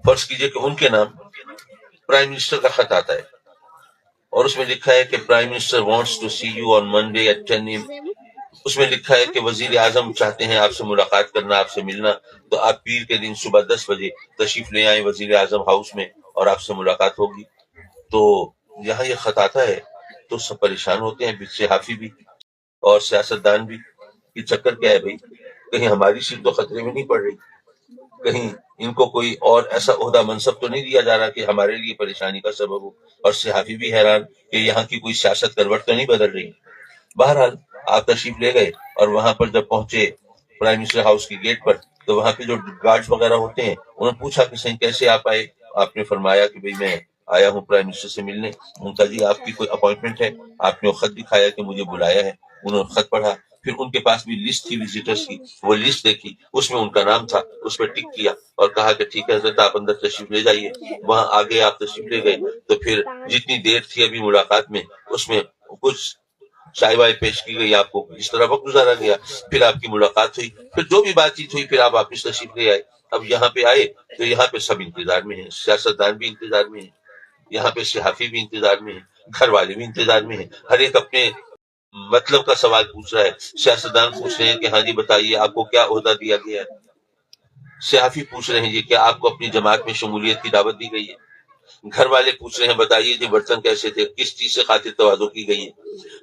S1: فرض کیجئے کہ ان کے نام پرائم منسٹر کا خط آتا ہے اور اس میں لکھا ہے کہ prime minister wants to see you on Monday at 10 AM. اس میں لکھا ہے کہ وزیر اعظم چاہتے ہیں آپ سے ملاقات کرنا، آپ سے ملنا، تو آپ پیر کے دن صبح 10 بجے تشریف لے آئیں وزیر اعظم ہاؤس میں اور آپ سے ملاقات ہوگی. تو یہاں یہ خط آتا ہے تو سب پریشان ہوتے ہیں، صحافی بھی اور سیاستدان بھی. یہ چکر کیا ہے بھائی؟ کہیں ہماری سیٹ تو خطرے میں نہیں پڑ رہی؟ کہیں ان کو کوئی اور ایسا عہدہ منصب تو نہیں دیا جا رہا کہ ہمارے لیے پریشانی کا سبب ہو؟ اور صحافی بھی حیران کہ یہاں کی کوئی سیاست کروٹ تو نہیں بدل رہی. بہرحال آپ تشریف لے گئے اور وہاں پر جب پہنچے پرائم منسٹر ہاؤس کی گیٹ پر تو وہاں پہ جو گارڈز وغیرہ ہوتے ہیں انہوں نے پوچھا کہ صحیح کیسے آپ آئے؟ آپ نے فرمایا کہ بھئی میں آیا ہوں پرائم منسٹر سے ملنے. ان کا جی آپ کی کوئی اپوائنٹمنٹ ہے؟ آپ نے وہ خط دکھایا کہ مجھے بلایا ہے. انہوں نے خط پڑھا، پھر ان کے پاس بھی لسٹ تھی وزٹرز کی، وہ لسٹ دیکھی، اس میں ان کا نام تھا، اس پہ ٹک کیا اور کہا کہ ٹھیک ہے حضرت آپ اندر تشریف لے جائیے. وہاں آگے آپ تشریف لے گئے تو پھر جتنی دیر تھی ابھی ملاقات میں اس میں کچھ چائے وائے پیش کی گئی آپ کو، اس طرح وقت گزارا گیا. پھر آپ کی ملاقات ہوئی، پھر جو بھی بات چیت ہوئی پھر آپ واپس تشریف لے آئے. اب یہاں پہ آئے تو یہاں پہ سب انتظار میں ہیں، سیاستدان بھی انتظار میں ہیں، یہاں پہ صحافی بھی انتظار میں ہیں، گھر والے بھی انتظار میں ہیں. ہر ایک اپنے مطلب کا سوال پوچھ رہا ہے. سیاستدان پوچھ رہے ہیں کہ ہاں جی بتائیے آپ کو کیا عہدہ دیا گیا ہے. صحافی پوچھ رہے ہیں جی کہ آپ کو اپنی جماعت میں شمولیت کی دعوت دی گئی ہے. گھر والے پوچھ رہے ہیں بتائیے جی برتن کیسے تھے، کس چیز سے خاطر تواضع کی گئی ہے.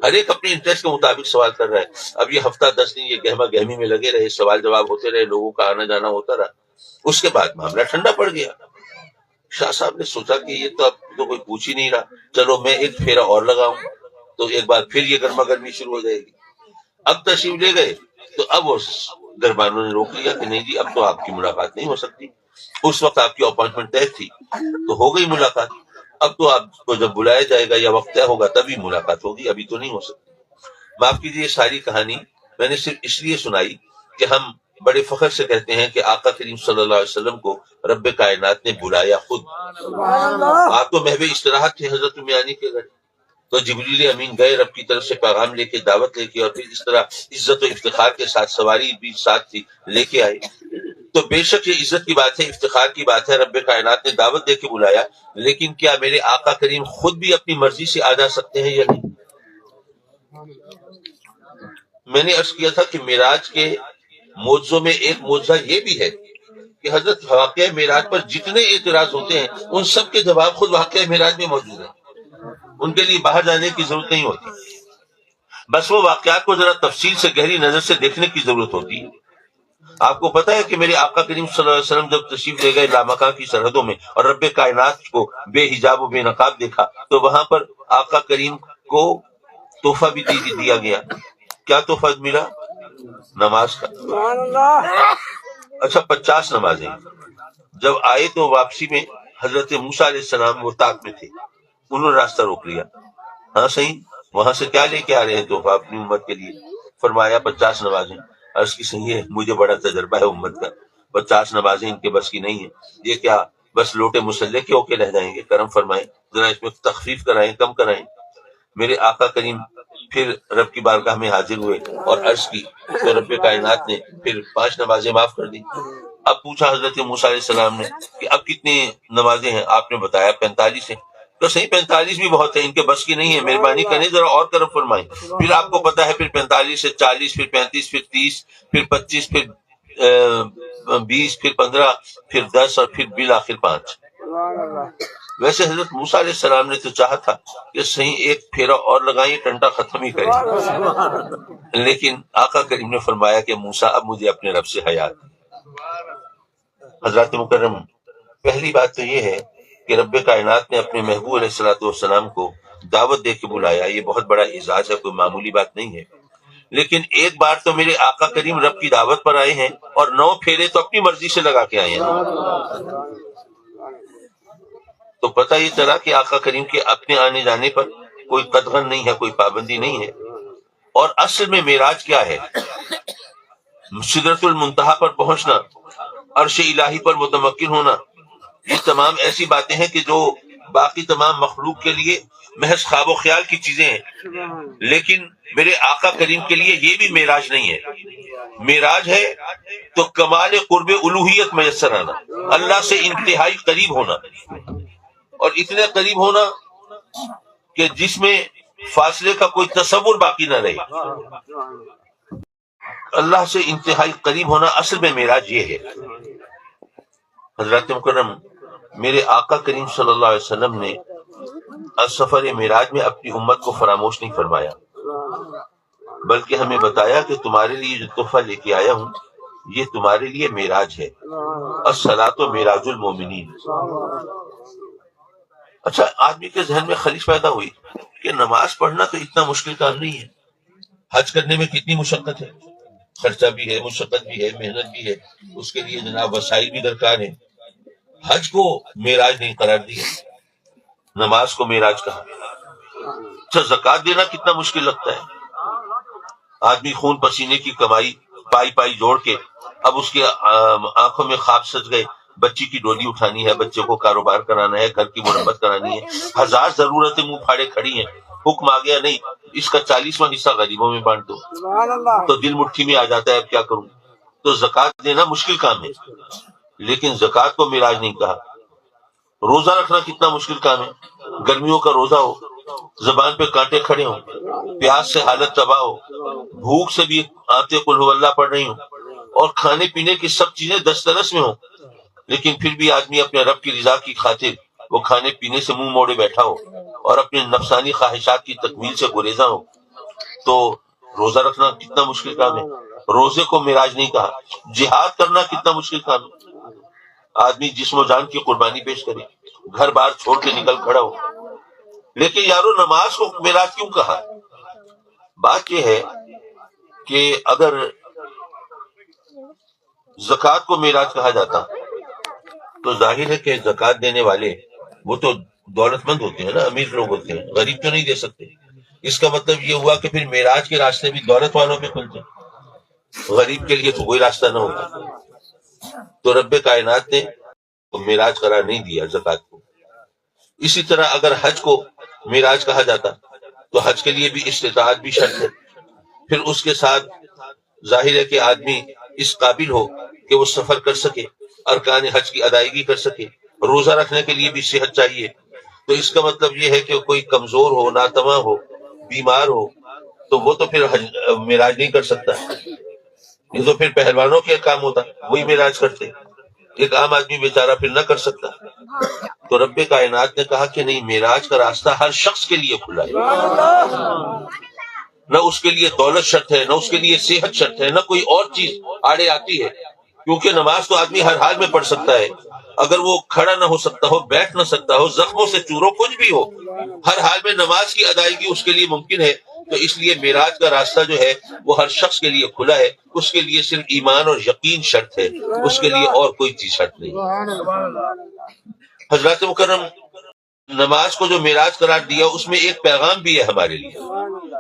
S1: ہر ایک اپنے انٹرسٹ کے مطابق سوال کر رہا ہے. اب یہ ہفتہ 10 دن یہ گہما گہمی میں لگے رہے، سوال جواب ہوتے رہے، لوگوں کا آنا جانا ہوتا رہا. اس کے بعد معاملہ ٹھنڈا پڑ گیا. شاہ صاحب نے سوچا کہ یہ تو اب تو کوئی پوچھ ہی نہیں رہا، چلو میں ایک پھیرا اور لگاؤں تو ایک بار پھر یہ گرما گرمی شروع ہو جائے گی. اب تشریف لے گئے تو اب وہ دربانوں نے روک لیا کہ نہیں جی اب تو آپ کی ملاقات نہیں ہو سکتی. اس وقت آپ کی اپوائنٹمنٹ طے تھی تو ہو گئی ملاقات. اب تو آپ کو جب بلایا جائے گا یا وقت طے ہوگا تبھی ملاقات ہوگی، ابھی تو نہیں ہو سکتی. معاف کیجیے، ساری کہانی میں نے صرف اس لیے سنائی کہ ہم بڑے فخر سے کہتے ہیں کہ آقا کریم صلی اللہ علیہ وسلم کو رب کائنات نے بلایا خود. آپ تو محو استراحت تھے حضرت میانی کے گھر، تو جبریل امین گئے رب کی طرف سے پیغام لے کے، دعوت لے کے، اور پھر اس طرح عزت و افتخار کے ساتھ سواری بھی ساتھ تھی لے کے آئے. تو بے شک یہ عزت کی بات ہے، افتخار کی بات ہے، رب کائنات نے دعوت دے کے بلایا. لیکن کیا میرے آقا کریم خود بھی اپنی مرضی سے آ جا سکتے ہیں یا نہیں؟ میں نے عرض کیا تھا کہ معراج کے معجزوں میں ایک معجزہ یہ بھی ہے کہ حضرت واقعہ معراج پر جتنے اعتراض ہوتے ہیں ان سب کے جواب خود واقعہ معراج میں موجود ہیں. ان کے لیے باہر جانے کی ضرورت نہیں ہوتی، بس وہ واقعات کو ذرا تفصیل سے گہری نظر سے دیکھنے کی ضرورت ہوتی ہے. آپ کو پتا ہے کہ میرے آقا کریم صلی اللہ علیہ وسلم جب تشریف لے گئے لامکان کی سرحدوں میں اور رب کائنات کو بے حجاب و بے نقاب دیکھا تو وہاں پر آقا کریم کو تحفہ بھی دیا گیا. کیا تحفہ ملا؟ نماز کا. اچھا 50 نمازیں. جب آئے تو واپسی میں حضرت موسیٰ علیہ السلام وہ طاق میں تھے، انہوں نے راستہ روک لیا. ہاں صحیح، وہاں سے کیا لے کے آ رہے ہیں تحفہ اپنی امت کے لیے؟ فرمایا 50 نمازیں۔ عرض کی صحیح ہے، مجھے بڑا تجربہ ہے امت کا، 50 نمازیں ان کے بس کی نہیں ہے، یہ کیا بس لوٹے مسلح کے ہو کے رہ جائیں گے؟ کرم فرمائیں، ذرا اس میں تخفیف کرائیں، کم کرائیں۔ میرے آقا کریم پھر رب کی بارگاہ میں حاضر ہوئے اور عرض کی تو رب کائنات نے پھر 5 نمازیں معاف کر دی۔ اب پوچھا حضرت موسیٰ علیہ السلام نے کہ اب کتنی نمازیں ہیں؟ آپ نے بتایا 45 ہیں۔ تو صحیح 45 بھی بہت ہے، ان کے بس کی نہیں ہے، مہربانی کریں ذرا اور کرم فرمائیں۔ پھر آپ کو پتا ہے پھر 45 سے 40، پھر 35، پھر 30، پھر 25، پھر 20، پھر 15، پھر 10 اور پھر بالآخر 5۔ ویسے حضرت موسیٰ علیہ السلام نے تو چاہا تھا کہ صحیح ایک پھیرا اور لگائیں، ٹنٹا ختم ہی کریں، لیکن آقا کریم نے فرمایا کہ موسیٰ اب مجھے اپنے رب سے حیا ہے۔ حضرات مکرم، پہلی بات تو یہ ہے کہ رب کائنات نے اپنے محبوب علیہ الصلوۃ والسلام کو دعوت دے کے بلایا، یہ بہت بڑا اعزاز ہے، کوئی معمولی بات نہیں ہے۔ لیکن ایک بار تو میرے آقا کریم رب کی دعوت پر آئے ہیں اور 9 پھیرے تو اپنی مرضی سے لگا کے آئے ہیں، تو پتہ یہ چلا کہ آقا کریم کے اپنے آنے جانے پر کوئی قدغن نہیں ہے، کوئی پابندی نہیں ہے۔ اور اصل میں معراج کیا ہے؟ سدرۃ المنتہا پر پہنچنا، عرش الہی پر متمکن ہونا، یہ تمام ایسی باتیں ہیں کہ جو باقی تمام مخلوق کے لیے محض خواب و خیال کی چیزیں ہیں، لیکن میرے آقا کریم کے لیے یہ بھی معراج نہیں ہے۔ معراج ہے تو کمال قرب الوہیت میسر آنا، اللہ سے انتہائی قریب ہونا، اور اتنے قریب ہونا کہ جس میں فاصلے کا کوئی تصور باقی نہ رہے۔ اللہ سے انتہائی قریب ہونا اصل میں معراج یہ ہے۔ حضرات مکرم، میرے آقا کریم صلی اللہ علیہ وسلم نے سفر معراج میں اپنی امت کو فراموش نہیں فرمایا، بلکہ ہمیں بتایا کہ تمہارے لیے جو تحفہ لے کے آیا ہوں یہ تمہارے لیے معراج ہے، الصلاۃ معراج المومنین۔ اچھا، آدمی کے ذہن میں خلیج پیدا ہوئی کہ نماز پڑھنا تو اتنا مشکل کام نہیں ہے، حج کرنے میں کتنی مشقت ہے، خرچہ بھی ہے، مشقت بھی ہے، محنت بھی ہے، اس کے لیے جناب وسائل بھی درکار ہیں۔ حج کو معراج نہیں قرار دیا، نماز کو معراج کہا۔ اچھا، زکوٰۃ دینا کتنا مشکل لگتا ہے، آدمی خون پسینے کی کمائی پائی پائی جوڑ کے، اب اس کے آنکھوں میں خواب سج گئے، بچی کی ڈولی اٹھانی ہے، بچے کو کاروبار کرانا ہے، گھر کی مرمت کرانی ہے، 1000 ضرورتیں منہ پھاڑے کھڑی ہیں، حکم آ گیا نہیں اس کا 40واں حصہ غریبوں میں بانٹ دو، تو دل مٹھی میں آ جاتا ہے اب کیا کروں۔ تو زکوٰۃ دینا مشکل کام ہے، لیکن زکوٰۃ کو معراج نہیں کہا۔ روزہ رکھنا کتنا مشکل کام ہے، گرمیوں کا روزہ ہو، زبان پہ کانٹے کھڑے ہوں، پیاس سے حالت تباہ ہو، بھوک سے بھی آتے قل هو اللہ پڑھ رہی ہوں، اور کھانے پینے کی سب چیزیں دسترس میں ہوں، لیکن پھر بھی آدمی اپنے رب کی رضا کی خاطر وہ کھانے پینے سے منہ موڑے بیٹھا ہو اور اپنے نفسانی خواہشات کی تکمیل سے گریزاں ہو، تو روزہ رکھنا کتنا مشکل کام ہے، روزے کو معراج نہیں کہا۔ جہاد کرنا کتنا مشکل کام ہے، آدمی جسم و جان کی قربانی پیش کرے، گھر بار چھوڑ کے نکل کھڑا ہو، لیکن یارو نماز کو معراج کیوں کہا؟ بات یہ ہے کہ اگر زکوٰۃ کو معراج کہا جاتا تو ظاہر ہے کہ زکوٰۃ دینے والے وہ تو دولت مند ہوتے ہیں نا، امیر لوگ ہوتے ہیں، غریب تو نہیں دے سکتے۔ اس کا مطلب یہ ہوا کہ پھر معراج کے راستے بھی دولت والوں پہ کھلتے، غریب کے لیے تو کوئی راستہ نہ ہوتا۔ تو رب کائنات نے معراج قرار نہیں دیا زکوٰۃ کو۔ اسی طرح اگر حج کو معراج کہا جاتا تو حج کے لیے بھی استطاعت بھی شرط ہے، پھر اس کے ساتھ ظاہر ہے کہ آدمی اس قابل ہو کہ وہ سفر کر سکے، ارکان حج کی ادائیگی کر سکے، روزہ رکھنے کے لیے بھی صحت چاہیے۔ تو اس کا مطلب یہ ہے کہ کوئی کمزور ہو، ناتواں ہو، بیمار ہو، تو وہ تو پھر معراج نہیں کر سکتا، یہ تو پھر پہلوانوں کے کام ہوتا، وہی معراج کرتے، ایک عام آدمی بیچارہ پھر نہ کر سکتا۔ تو رب کائنات نے کہا کہ نہیں، معراج کا راستہ ہر شخص کے لیے کھلا ہے، نہ اس کے لیے دولت شرط ہے، نہ اس کے لیے صحت شرط ہے، نہ کوئی اور چیز آڑے آتی ہے، کیونکہ نماز تو آدمی ہر حال میں پڑھ سکتا ہے، اگر وہ کھڑا نہ ہو سکتا ہو، بیٹھ نہ سکتا ہو، زخموں سے چورو، کچھ بھی ہو، ہر حال میں نماز کی ادائیگی اس کے لیے ممکن ہے۔ تو اس لیے معراج کا راستہ جو ہے وہ ہر شخص کے لیے کھلا ہے، اس کے لیے صرف ایمان اور یقین شرط ہے، اس کے لیے اور کوئی چیز شرط نہیں۔ حضرات مکرم، نماز کو جو معراج قرار دیا اس میں ایک پیغام بھی ہے ہمارے لیے.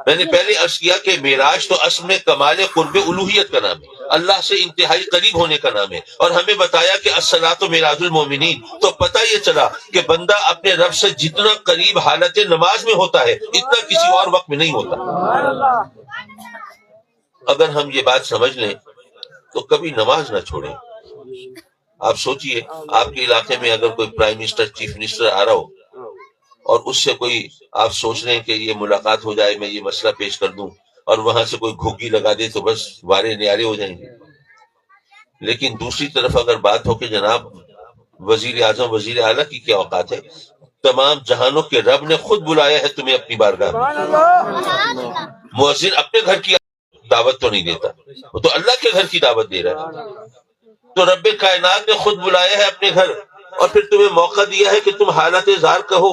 S1: میں نے پہلے عرض کیا کہ معراج تو اصل میں کمال قرب الوہیت کا نام ہے، اللہ سے انتہائی قریب ہونے کا نام ہے، اور ہمیں بتایا کہ الصلاۃ معراج المومنین. تو پتہ یہ چلا کہ بندہ اپنے رب سے جتنا قریب حالت نماز میں ہوتا ہے اتنا کسی اور وقت میں نہیں ہوتا. اگر ہم یہ بات سمجھ لیں تو کبھی نماز نہ چھوڑیں. آپ سوچئے آپ کے علاقے میں اگر کوئی پرائم منسٹر چیف منسٹر آ رہا ہو اور اس سے کوئی آپ سوچ رہے ہیں کہ یہ ملاقات ہو جائے، میں یہ مسئلہ پیش کر دوں، اور وہاں سے کوئی گھگی لگا دے تو بس وارے نیارے ہو جائیں گے. لیکن دوسری طرف اگر بات ہو کہ جناب وزیر اعظم وزیر اعلیٰ کی کیا اوقات ہے، تمام جہانوں کے رب نے خود بلایا ہے تمہیں اپنی بارگاہ میں. مؤذن اپنے گھر کی دعوت تو نہیں دیتا، وہ تو اللہ کے گھر کی دعوت دے رہا ہے. تو رب کائنات نے خود بلایا ہے اپنے گھر، اور پھر تمہیں موقع دیا ہے کہ تم حالت اظہار کہو،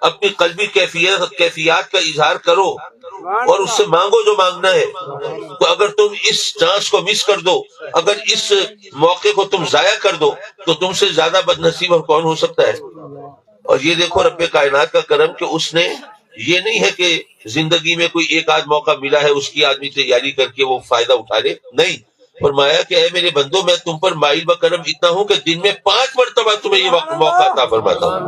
S1: اپنی قلبی کیفیات کا اظہار کرو اور اس سے مانگو جو مانگنا ہے. تو اگر تم اس چانس کو مس کر دو، اگر اس موقع کو تم ضائع کر دو، تو تم سے زیادہ بد نصیب اور کون ہو سکتا ہے. اور یہ دیکھو رب کائنات کا کرم کہ اس نے یہ نہیں ہے کہ زندگی میں کوئی ایک آدھ موقع ملا ہے اس کی آدمی تیاری کر کے وہ فائدہ اٹھا لے، نہیں. فرمایا کہ اے میرے بندو میں تم پر مائل بکرم اتنا ہوں کہ دن میں 5 مرتبہ تمہیں یہ موقع عطا فرماتا ہوں.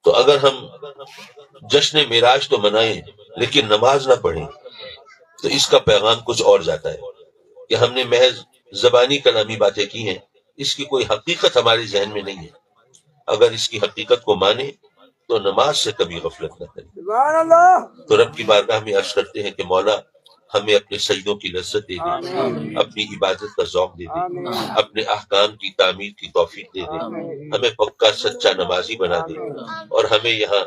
S1: تو اگر ہم جشن معراج تو منائیں لیکن نماز نہ پڑھیں تو اس کا پیغام کچھ اور جاتا ہے کہ ہم نے محض زبانی کلامی باتیں کی ہیں، اس کی کوئی حقیقت ہمارے ذہن میں نہیں ہے. اگر اس کی حقیقت کو مانیں تو نماز سے کبھی غفلت نہ کریں. تو رب کی بارگاہ میں عرض کرتے ہیں کہ مولا ہمیں اپنے سجدوں کی لذت دے دے، اپنی عبادت کا ذوق دے دے، اپنے احکام کی تعمیر کی توفیق دے دے، ہمیں پکا سچا نمازی بنا دے، اور ہمیں یہاں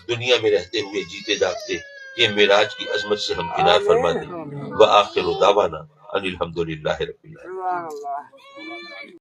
S1: دنیا میں رہتے ہوئے جیتے جاگتے یہ معراج کی عظمت سے ہم کنار فرما دے. وآخر دعوانا ان الحمدللہ رب العالمین.